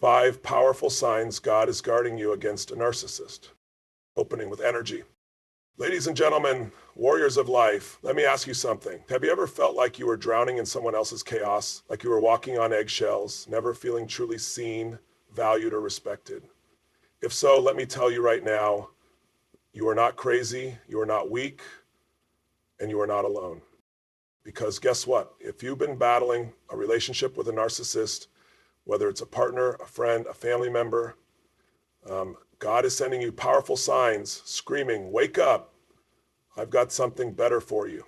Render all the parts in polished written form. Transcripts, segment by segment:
5 powerful signs God is guarding you against a narcissist. Opening with energy. Ladies and gentlemen, warriors of life, let me ask you something. Have you ever felt like you were drowning in someone else's chaos, like you were walking on eggshells, never feeling truly seen, valued, or respected? If so, let me tell you right now, you are not crazy, you are not weak, and you are not alone. Because guess what? If you've been battling a relationship with a narcissist, whether it's a partner, a friend, a family member, God is sending you powerful signs, screaming, wake up, I've got something better for you.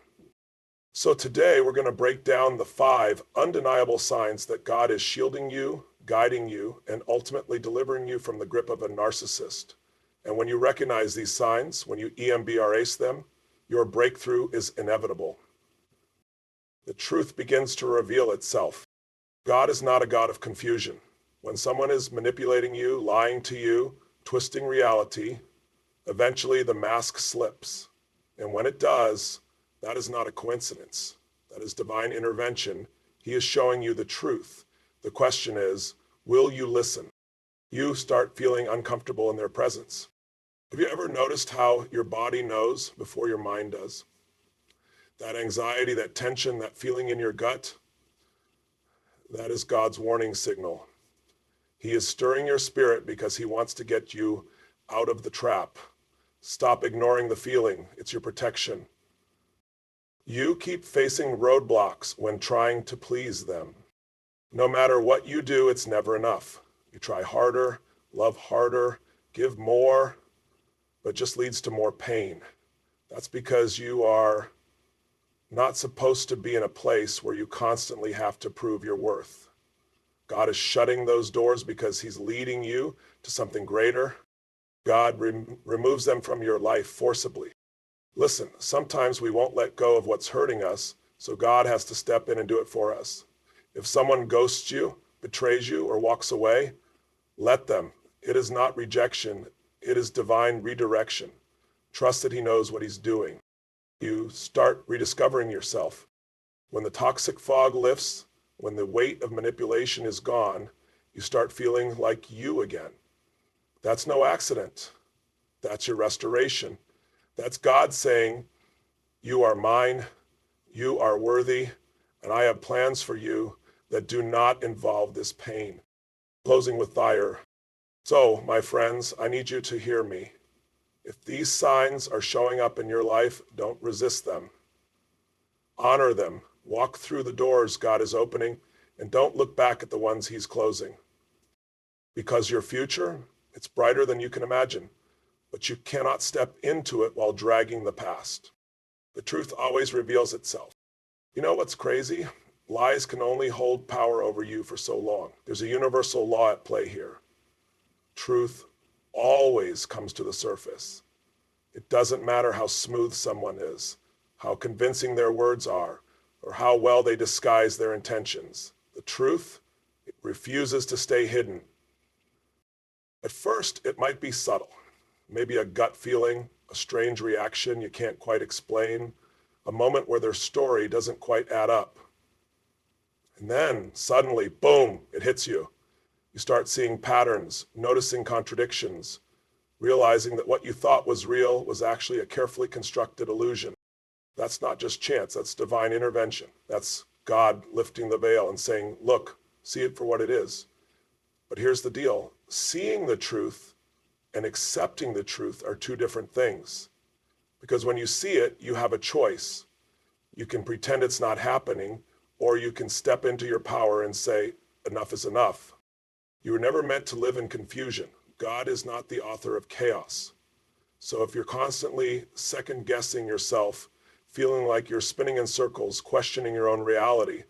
So today we're going to break down the 5 undeniable signs that God is shielding you, guiding you, and ultimately delivering you from the grip of a narcissist. And when you recognize these signs, when you EMBRAce them, your breakthrough is inevitable. The truth begins to reveal itself. God is not a God of confusion. When someone is manipulating you, lying to you, twisting reality, eventually the mask slips. And when it does, that is not a coincidence. That is divine intervention. He is showing you the truth. The question is, will you listen? You start feeling uncomfortable in their presence. Have you ever noticed how your body knows before your mind does? That anxiety, that tension, that feeling in your gut, that is God's warning signal. He is stirring your spirit because he wants to get you out of the trap. Stop ignoring the feeling. It's your protection. You keep facing roadblocks when trying to please them. No matter what you do, it's never enough. You try harder, love harder, give more, but just leads to more pain. That's because you are not supposed to be in a place where you constantly have to prove your worth. God is shutting those doors because he's leading you to something greater. God removes them from your life forcibly. Listen, sometimes we won't let go of what's hurting us, so God has to step in and do it for us. If someone ghosts you, betrays you, or walks away, let them. It is not rejection. It is divine redirection. Trust that he knows what he's doing. You start rediscovering yourself. When the toxic fog lifts, when the weight of manipulation is gone, you start feeling like you again. That's no accident. That's your restoration. That's God saying, you are mine, you are worthy, and I have plans for you that do not involve this pain. Closing with fire. So, my friends, I need you to hear me. If these signs are showing up in your life, don't resist them. Honor them. Walk through the doors God is opening, and don't look back at the ones he's closing. Because your future, it's brighter than you can imagine, but you cannot step into it while dragging the past. The truth always reveals itself. You know what's crazy? Lies can only hold power over you for so long. There's a universal law at play here. Truth always comes to the surface. It doesn't matter how smooth someone is, how convincing their words are, or how well they disguise their intentions. The truth, it refuses to stay hidden. At first, it might be subtle. Maybe a gut feeling, a strange reaction you can't quite explain, a moment where their story doesn't quite add up. And then, suddenly, boom, it hits you. You start seeing patterns, noticing contradictions, realizing that what you thought was real was actually a carefully constructed illusion. That's not just chance, that's divine intervention. That's God lifting the veil and saying, look, see it for what it is. But here's the deal. Seeing the truth and accepting the truth are 2 different things. Because when you see it, you have a choice. You can pretend it's not happening, or you can step into your power and say, enough is enough. You were never meant to live in confusion. God is not the author of chaos. So if you're constantly second-guessing yourself, feeling like you're spinning in circles, questioning your own reality,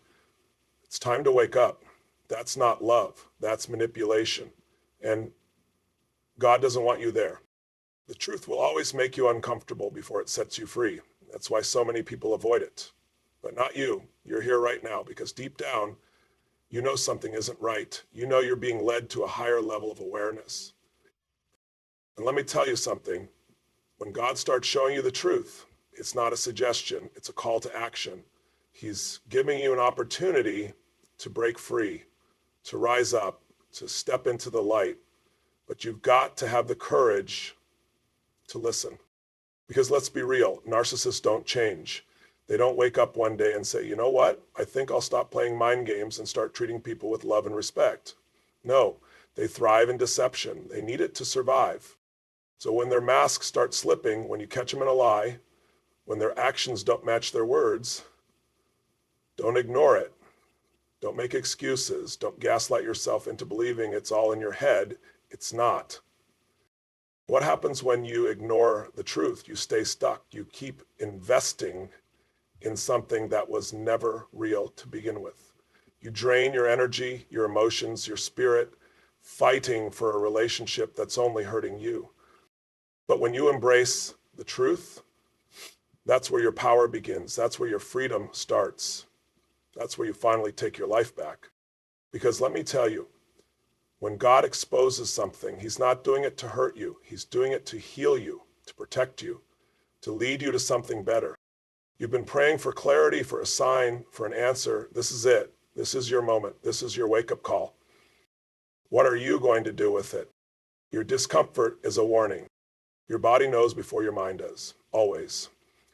it's time to wake up. That's not love. That's manipulation. And God doesn't want you there. The truth will always make you uncomfortable before it sets you free. That's why so many people avoid it. But not you. You're here right now because deep down, you know something isn't right. You know you're being led to a higher level of awareness. And let me tell you something. When God starts showing you the truth, it's not a suggestion. It's a call to action. He's giving you an opportunity to break free, to rise up, to step into the light, but you've got to have the courage to listen. Because let's be real, narcissists don't change. They don't wake up one day and say, you know what, I think I'll stop playing mind games and start treating people with love and respect. No, they thrive in deception. They need it to survive. So when their masks start slipping, when you catch them in a lie, when their actions don't match their words, don't ignore it. Don't make excuses. Don't gaslight yourself into believing it's all in your head. It's not. What happens when you ignore the truth? You stay stuck. You keep investing in something that was never real to begin with. You drain your energy, your emotions, your spirit, fighting for a relationship that's only hurting you. But when you embrace the truth, that's where your power begins. That's where your freedom starts. That's where you finally take your life back. Because let me tell you, when God exposes something, he's not doing it to hurt you. He's doing it to heal you, to protect you, to lead you to something better. You've been praying for clarity, for a sign, for an answer. This is it. This is your moment. This is your wake-up call. What are you going to do with it? Your discomfort is a warning. Your body knows before your mind does, always.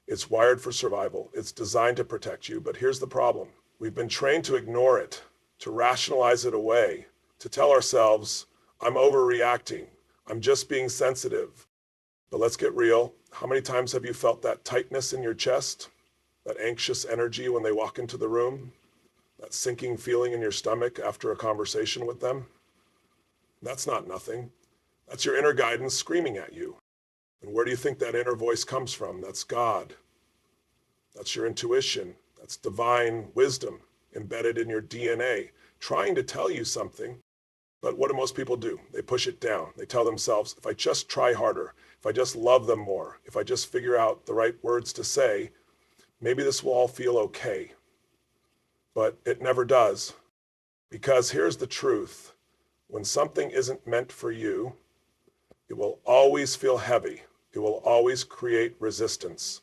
It's wired for survival. It's designed to protect you, but here's the problem. We've been trained to ignore it, to rationalize it away, to tell ourselves, I'm overreacting. I'm just being sensitive. But let's get real. How many times have you felt that tightness in your chest? That anxious energy when they walk into the room? That sinking feeling in your stomach after a conversation with them? That's not nothing. That's your inner guidance screaming at you. And where do you think that inner voice comes from? That's God. That's your intuition. That's divine wisdom embedded in your DNA, trying to tell you something. But what do most people do? They push it down. They tell themselves, if I just try harder, if I just love them more, if I just figure out the right words to say, maybe this will all feel okay. But it never does. Because here's the truth. When something isn't meant for you, it will always feel heavy. It will always create resistance.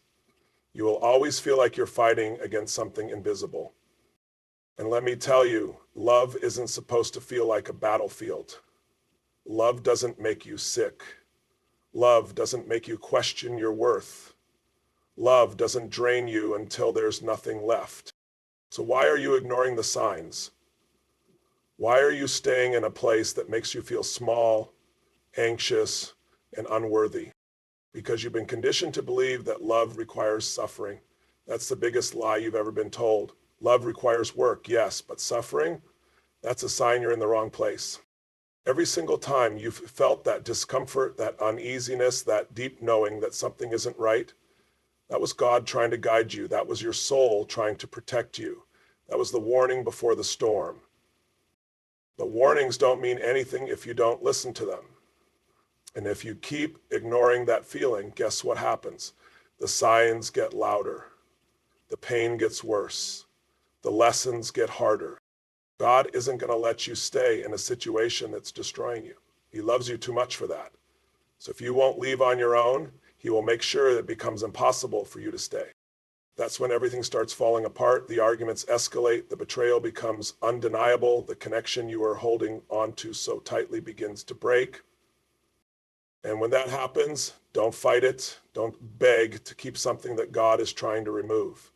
You will always feel like you're fighting against something invisible. And let me tell you, love isn't supposed to feel like a battlefield. Love doesn't make you sick. Love doesn't make you question your worth. Love doesn't drain you until there's nothing left. So why are you ignoring the signs? Why are you staying in a place that makes you feel small, anxious, and unworthy? Because you've been conditioned to believe that love requires suffering. That's the biggest lie you've ever been told. Love requires work, yes, but suffering, that's a sign you're in the wrong place. Every single time you've felt that discomfort, that uneasiness, that deep knowing that something isn't right, that was God trying to guide you. That was your soul trying to protect you. That was the warning before the storm. But warnings don't mean anything if you don't listen to them. And if you keep ignoring that feeling, guess what happens? The signs get louder. The pain gets worse. The lessons get harder. God isn't going to let you stay in a situation that's destroying you. He loves you too much for that. So if you won't leave on your own, he will make sure that it becomes impossible for you to stay. That's when everything starts falling apart. The arguments escalate. The betrayal becomes undeniable. The connection you are holding onto so tightly begins to break. And when that happens, don't fight it. Don't beg to keep something that God is trying to remove.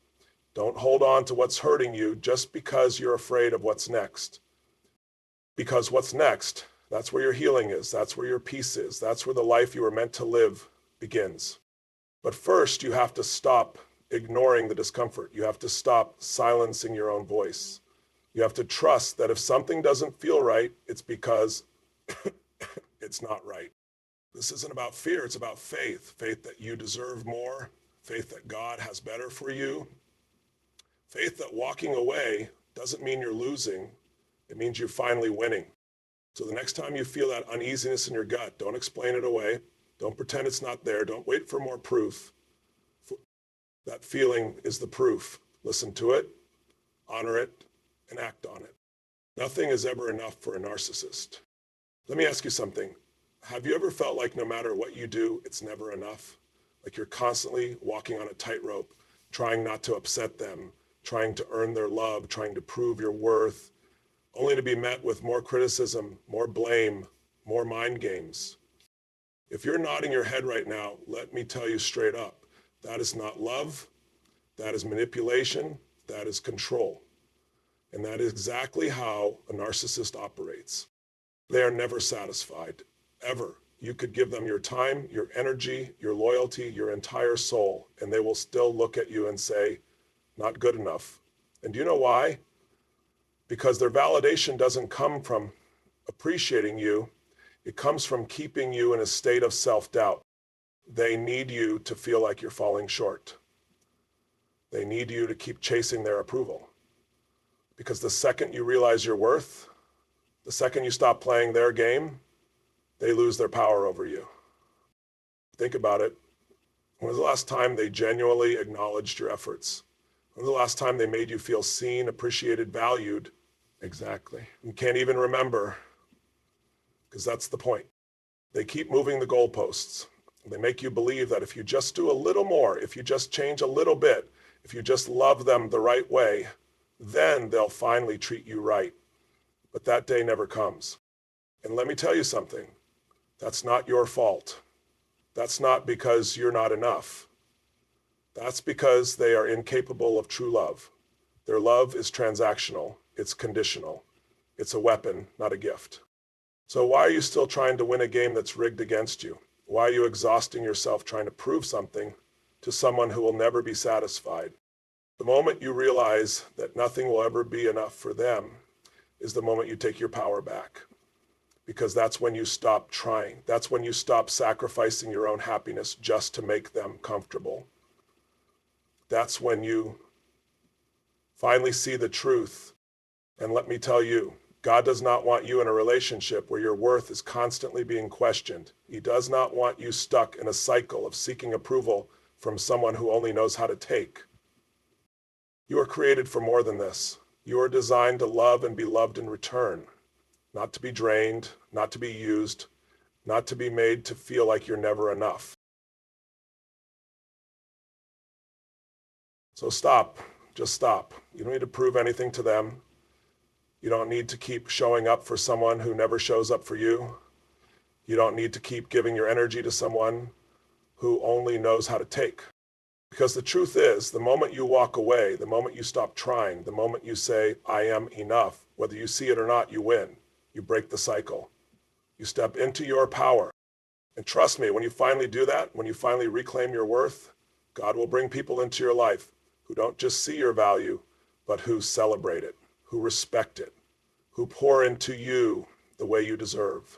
Don't hold on to what's hurting you just because you're afraid of what's next. Because what's next, that's where your healing is. That's where your peace is. That's where the life you were meant to live begins. But first, you have to stop ignoring the discomfort. You have to stop silencing your own voice. You have to trust that if something doesn't feel right, it's because it's not right. This isn't about fear, it's about faith. Faith that you deserve more, faith that God has better for you, faith that walking away doesn't mean you're losing, it means you're finally winning. So the next time you feel that uneasiness in your gut, don't explain it away. Don't pretend it's not there. Don't wait for more proof. That feeling is the proof. Listen to it, honor it, and act on it. Nothing is ever enough for a narcissist. Let me ask you something. Have you ever felt like no matter what you do, it's never enough? Like you're constantly walking on a tightrope, trying not to upset them, trying to earn their love, trying to prove your worth, only to be met with more criticism, more blame, more mind games. If you're nodding your head right now, let me tell you straight up, that is not love, that is manipulation, that is control. And that is exactly how a narcissist operates. They are never satisfied, ever. You could give them your time, your energy, your loyalty, your entire soul, and they will still look at you and say, not good enough. And do you know why? Because their validation doesn't come from appreciating you. It comes from keeping you in a state of self-doubt. They need you to feel like you're falling short. They need you to keep chasing their approval. Because the second you realize your worth, the second you stop playing their game, they lose their power over you. Think about it. When was the last time they genuinely acknowledged your efforts? When was the last time they made you feel seen, appreciated, valued? Exactly. You can't even remember, because that's the point. They keep moving the goalposts. They make you believe that if you just do a little more, if you just change a little bit, if you just love them the right way, then they'll finally treat you right. But that day never comes. And let me tell you something. That's not your fault. That's not because you're not enough. That's because they are incapable of true love. Their love is transactional. It's conditional. It's a weapon, not a gift. So why are you still trying to win a game that's rigged against you? Why are you exhausting yourself trying to prove something to someone who will never be satisfied? The moment you realize that nothing will ever be enough for them is the moment you take your power back. Because that's when you stop trying. That's when you stop sacrificing your own happiness just to make them comfortable. That's when you finally see the truth. And let me tell you, God does not want you in a relationship where your worth is constantly being questioned. He does not want you stuck in a cycle of seeking approval from someone who only knows how to take. You are created for more than this. You are designed to love and be loved in return, not to be drained, not to be used, not to be made to feel like you're never enough. So stop, just stop. You don't need to prove anything to them. You don't need to keep showing up for someone who never shows up for you. You don't need to keep giving your energy to someone who only knows how to take. Because the truth is, the moment you walk away, the moment you stop trying, the moment you say, I am enough, whether you see it or not, you win. You break the cycle. You step into your power. And trust me, when you finally do that, when you finally reclaim your worth, God will bring people into your life who don't just see your value, but who celebrate it, who respect it, who pour into you the way you deserve.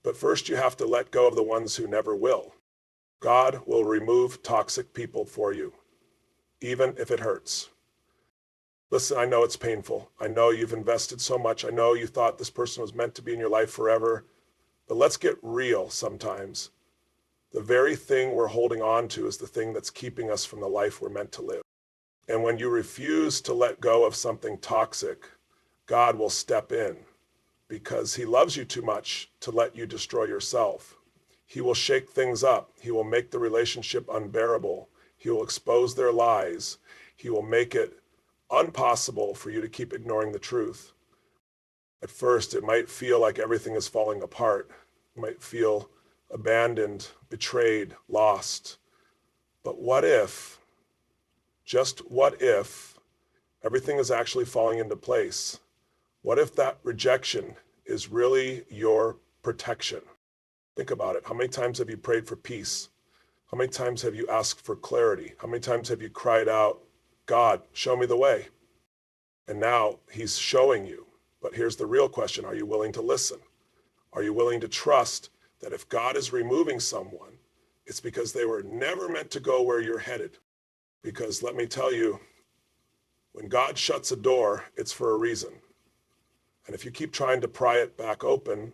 But first you have to let go of the ones who never will. God will remove toxic people for you, even if it hurts. Listen, I know it's painful. I know you've invested so much. I know you thought this person was meant to be in your life forever. But let's get real sometimes. The very thing we're holding on to is the thing that's keeping us from the life we're meant to live. And when you refuse to let go of something toxic, God will step in because he loves you too much to let you destroy yourself. He will shake things up. He will make the relationship unbearable. He will expose their lies. He will make it impossible for you to keep ignoring the truth. At first, it might feel like everything is falling apart. You might feel abandoned, betrayed, lost. But what if, just what if, everything is actually falling into place? What if that rejection is really your protection? Think about it. How many times have you prayed for peace? How many times have you asked for clarity? How many times have you cried out, God, show me the way? And now he's showing you. But here's the real question. Are you willing to listen? Are you willing to trust that if God is removing someone, it's because they were never meant to go where you're headed? Because let me tell you, when God shuts a door, it's for a reason. And if you keep trying to pry it back open,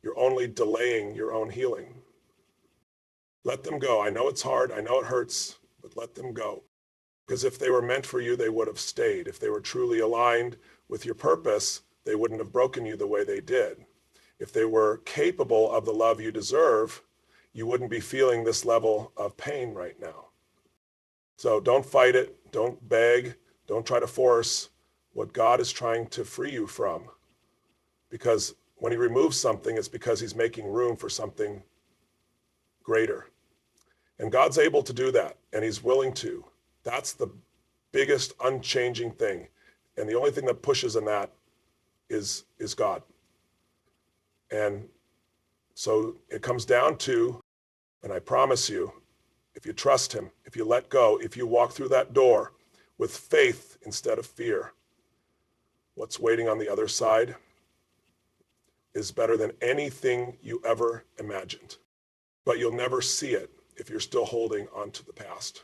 you're only delaying your own healing. Let them go. I know it's hard. I know it hurts, but let them go. Because if they were meant for you, they would have stayed. If they were truly aligned with your purpose, they wouldn't have broken you the way they did. If they were capable of the love you deserve, you wouldn't be feeling this level of pain right now. So don't fight it. Don't beg. Don't try to force. what God is trying to free you from. Because when he removes something, it's because he's making room for something greater. And God's able to do that, and he's willing to. That's the biggest unchanging thing. And the only thing that pushes in that is God. And so it comes down to, and I promise you, if you trust him, if you let go, if you walk through that door with faith instead of fear, what's waiting on the other side is better than anything you ever imagined. But you'll never see it if you're still holding on to the past.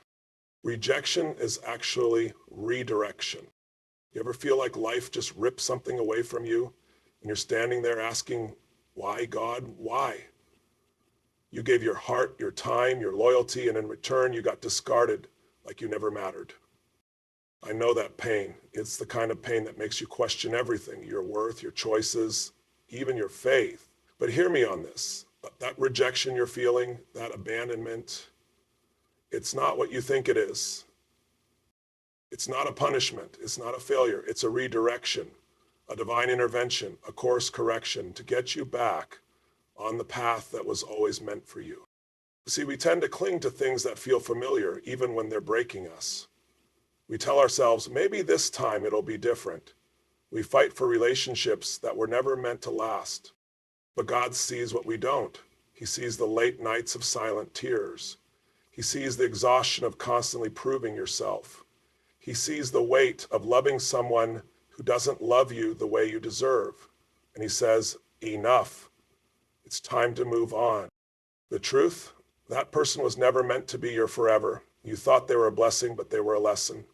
Rejection is actually redirection. You ever feel like life just rips something away from you and you're standing there asking, why, God, why? You gave your heart, your time, your loyalty, and in return you got discarded like you never mattered. I know that pain. It's the kind of pain that makes you question everything, your worth, your choices, even your faith. But hear me on this. That rejection you're feeling, that abandonment, it's not what you think it is. It's not a punishment. It's not a failure. It's a redirection, a divine intervention, a course correction to get you back on the path that was always meant for you. See, we tend to cling to things that feel familiar, even when they're breaking us. We tell ourselves, maybe this time it'll be different. We fight for relationships that were never meant to last. But God sees what we don't. He sees the late nights of silent tears. He sees the exhaustion of constantly proving yourself. He sees the weight of loving someone who doesn't love you the way you deserve. And he says, enough. It's time to move on. The truth, that person was never meant to be your forever. You thought they were a blessing, but they were a lesson.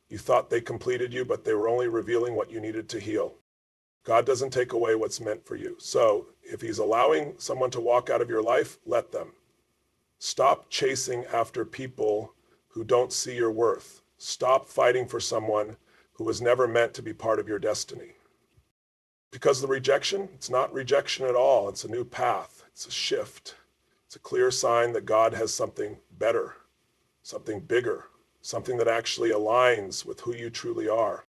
You thought they completed you, but they were only revealing what you needed to heal. God doesn't take away what's meant for you. So if he's allowing someone to walk out of your life, let them. Stop chasing after people who don't see your worth. Stop fighting for someone who was never meant to be part of your destiny. Because the rejection, it's not rejection at all. It's a new path. It's a shift. It's a clear sign that God has something better, something bigger, something that actually aligns with who you truly are.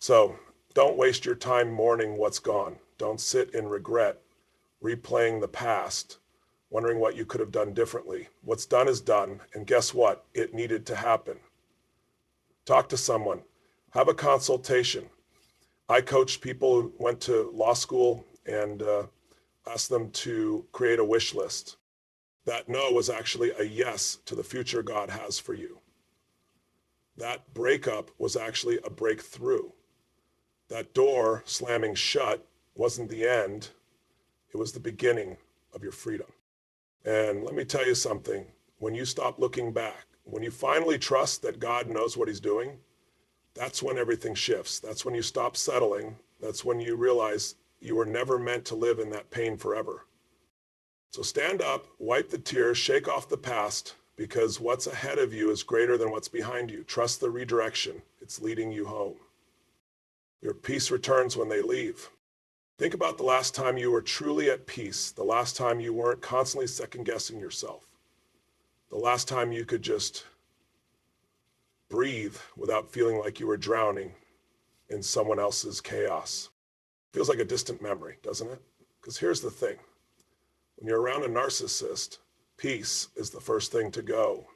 So don't waste your time mourning what's gone. Don't sit in regret, replaying the past, wondering what you could have done differently. What's done is done, and guess what? It needed to happen. Talk to someone. Have a consultation. I coached people who went to law school and asked them to create a wish list. That no was actually a yes to the future God has for you. That breakup was actually a breakthrough. That door slamming shut wasn't the end. It was the beginning of your freedom. And let me tell you something. When you stop looking back, when you finally trust that God knows what he's doing, that's when everything shifts. That's when you stop settling. That's when you realize you were never meant to live in that pain forever. So stand up, wipe the tears, shake off the past, because what's ahead of you is greater than what's behind you. Trust the redirection. It's leading you home. Your peace returns when they leave. Think about the last time you were truly at peace, the last time you weren't constantly second-guessing yourself, the last time you could just breathe without feeling like you were drowning in someone else's chaos. Feels like a distant memory, doesn't it? Because here's the thing. When you're around a narcissist, peace is the first thing to go.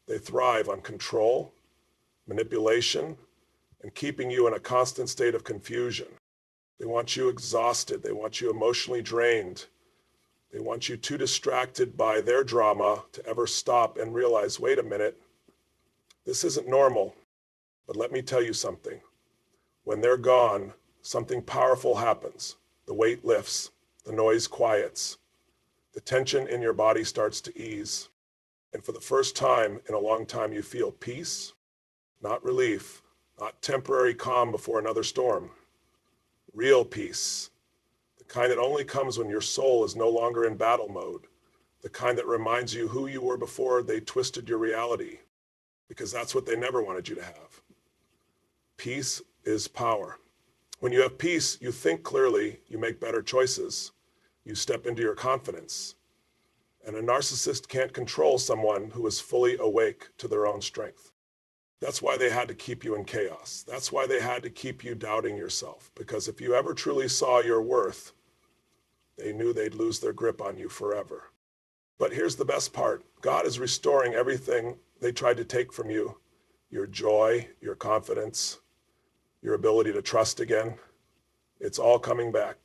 They thrive on control, manipulation, and keeping you in a constant state of confusion. They want you exhausted. They want you emotionally drained. They want you too distracted by their drama to ever stop and realize, wait a minute, this isn't normal. But let me tell you something. When they're gone, something powerful happens. The weight lifts. The noise quiets. The tension in your body starts to ease. And for the first time in a long time, you feel peace, not relief, not temporary calm before another storm. Real peace, the kind that only comes when your soul is no longer in battle mode, the kind that reminds you who you were before they twisted your reality, because that's what they never wanted you to have. Peace is power. When you have peace, you think clearly, you make better choices, you step into your confidence. And a narcissist can't control someone who is fully awake to their own strength. That's why they had to keep you in chaos. That's why they had to keep you doubting yourself. Because if you ever truly saw your worth, they knew they'd lose their grip on you forever. But here's the best part. God is restoring everything they tried to take from you. Your joy, your confidence, your ability to trust again. It's all coming back.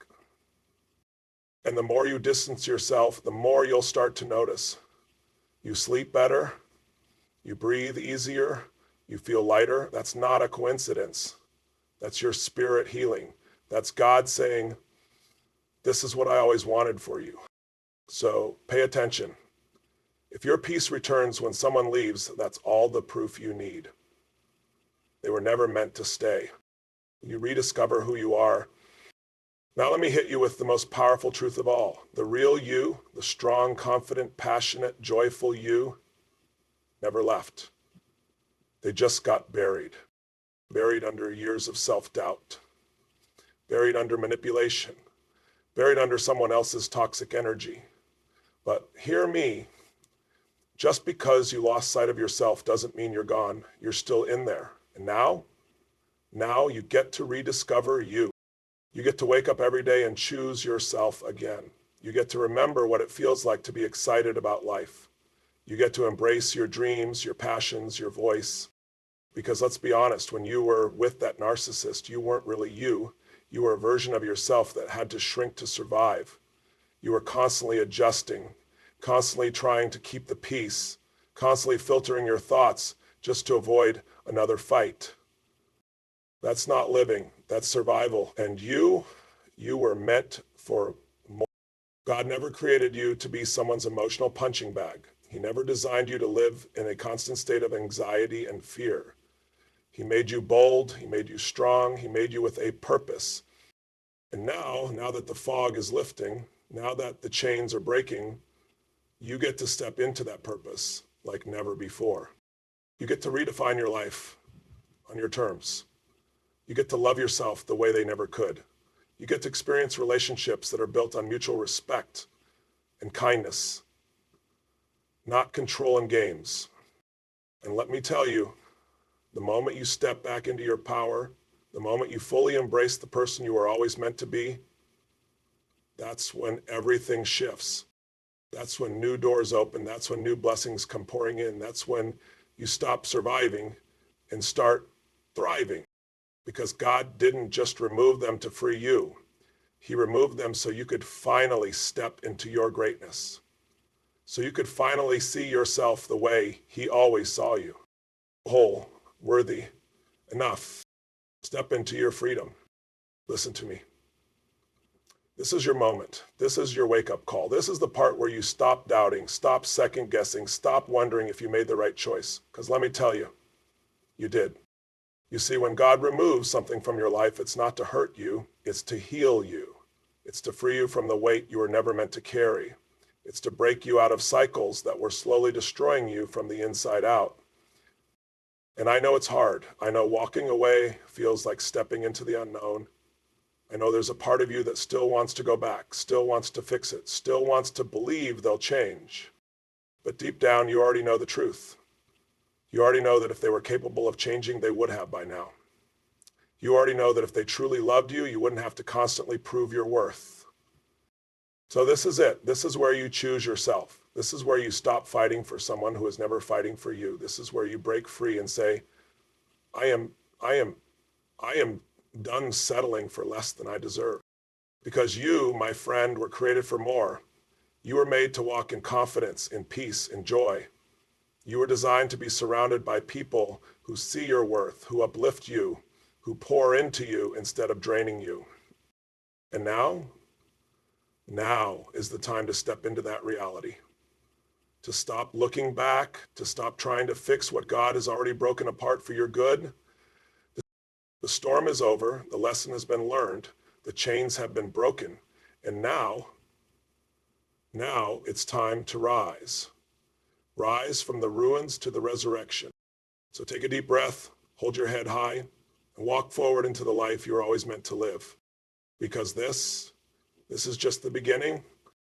And the more you distance yourself, the more you'll start to notice. You sleep better. You breathe easier. You feel lighter. That's not a coincidence. That's your spirit healing. That's God saying, this is what I always wanted for you. So pay attention. If your peace returns when someone leaves, that's all the proof you need. They were never meant to stay. You rediscover who you are. Now let me hit you with the most powerful truth of all. The real you, the strong, confident, passionate, joyful you, never left. They just got buried. Buried under years of self-doubt. Buried under manipulation. Buried under someone else's toxic energy. But hear me, just because you lost sight of yourself doesn't mean you're gone. You're still in there. And now you get to rediscover you. You get to wake up every day and choose yourself again. You get to remember what it feels like to be excited about life. You get to embrace your dreams, your passions, your voice. Because let's be honest, when you were with that narcissist, you weren't really you. You were a version of yourself that had to shrink to survive. You were constantly adjusting, constantly trying to keep the peace, constantly filtering your thoughts just to avoid another fight. That's not living, that's survival. And you were meant for more. God never created you to be someone's emotional punching bag. He never designed you to live in a constant state of anxiety and fear. He made you bold, he made you strong, he made you with a purpose. And now that the fog is lifting, now that the chains are breaking, you get to step into that purpose like never before. You get to redefine your life on your terms. You get to love yourself the way they never could. You get to experience relationships that are built on mutual respect and kindness, not control and games. And let me tell you, the moment you step back into your power, the moment you fully embrace the person you were always meant to be, that's when everything shifts. That's when new doors open. That's when new blessings come pouring in. That's when you stop surviving and start thriving. Because God didn't just remove them to free you. He removed them so you could finally step into your greatness. So you could finally see yourself the way he always saw you. Whole, worthy, enough. Step into your freedom. Listen to me. This is your moment. This is your wake-up call. This is the part where you stop doubting, stop second-guessing, stop wondering if you made the right choice. Because let me tell you, you did. You see, when God removes something from your life, it's not to hurt you, it's to heal you. It's to free you from the weight you were never meant to carry. It's to break you out of cycles that were slowly destroying you from the inside out. And I know it's hard. I know walking away feels like stepping into the unknown. I know there's a part of you that still wants to go back, still wants to fix it, still wants to believe they'll change. But deep down, you already know the truth. You already know that if they were capable of changing, they would have by now. You already know that if they truly loved you, you wouldn't have to constantly prove your worth. So this is it. This is where you choose yourself. This is where you stop fighting for someone who is never fighting for you. This is where you break free and say, I am done settling for less than I deserve. Because you, my friend, were created for more. You were made to walk in confidence, in peace, in joy. You were designed to be surrounded by people who see your worth, who uplift you, who pour into you instead of draining you. And now is the time to step into that reality. To stop looking back, to stop trying to fix what God has already broken apart for your good. The storm is over, the lesson has been learned, the chains have been broken, and now it's time to rise. Rise from the ruins to the resurrection. So take a deep breath, hold your head high, and walk forward into the life you're always meant to live. Because this is just the beginning.